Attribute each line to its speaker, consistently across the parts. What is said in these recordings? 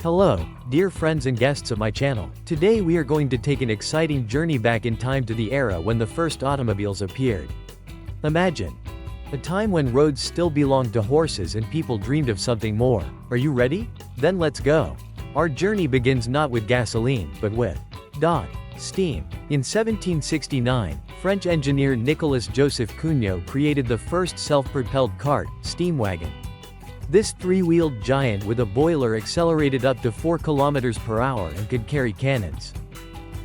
Speaker 1: Hello, dear friends and guests of my channel. Today we are going to take an exciting journey back in time to the era when the first automobiles appeared. Imagine a time when roads still belonged to horses and people dreamed of something more. Are you ready? Then let's go. Our journey begins not with gasoline, but with steam. In 1769, French engineer Nicolas Joseph Cugnot created the first self-propelled cart, steam wagon. This three-wheeled giant with a boiler accelerated up to 4 kilometers per hour and could carry cannons.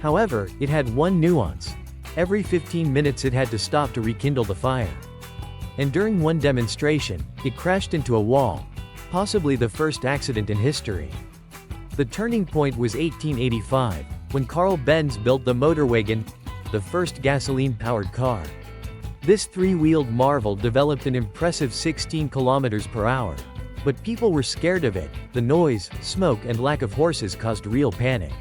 Speaker 1: However, it had one nuance. Every 15 minutes it had to stop to rekindle the fire. And during one demonstration, it crashed into a wall, possibly the first accident in history. The turning point was 1885, when Carl Benz built the motor wagon, the first gasoline-powered car. This three-wheeled marvel developed an impressive 16 kilometers per hour. But people were scared of it. The noise, smoke and lack of horses caused real panic.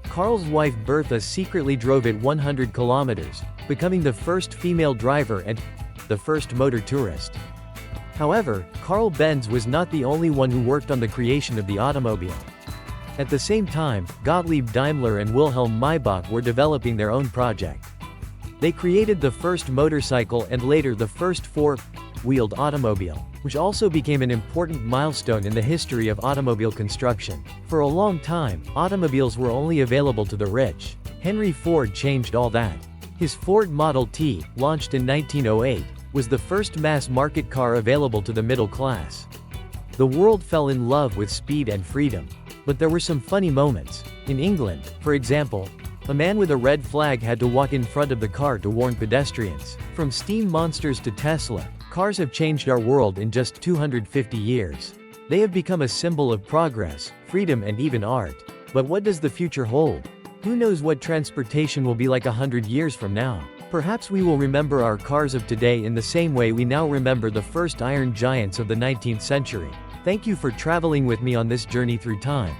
Speaker 1: Carl's wife Bertha secretly drove it 100 kilometers, becoming the first female driver and the first motor tourist. However, Carl Benz was not the only one who worked on the creation of the automobile. At the same time, Gottlieb Daimler and Wilhelm Maybach were developing their own project. They created the first motorcycle and later the first four-wheeled automobile, which also became an important milestone in the history of automobile construction. For a long time, automobiles were only available to the rich. Henry Ford changed all that. His Ford Model T, launched in 1908, was the first mass-market car available to the middle class. The world fell in love with speed and freedom. But there were some funny moments. In England, for example, a man with a red flag had to walk in front of the car to warn pedestrians. From steam monsters to Tesla, cars have changed our world in just 250 years. They have become a symbol of progress, freedom and even art. But what does the future hold? Who knows what transportation will be like 100 years from now? Perhaps we will remember our cars of today in the same way we now remember the first iron giants of the 19th century. Thank you for traveling with me on this journey through time.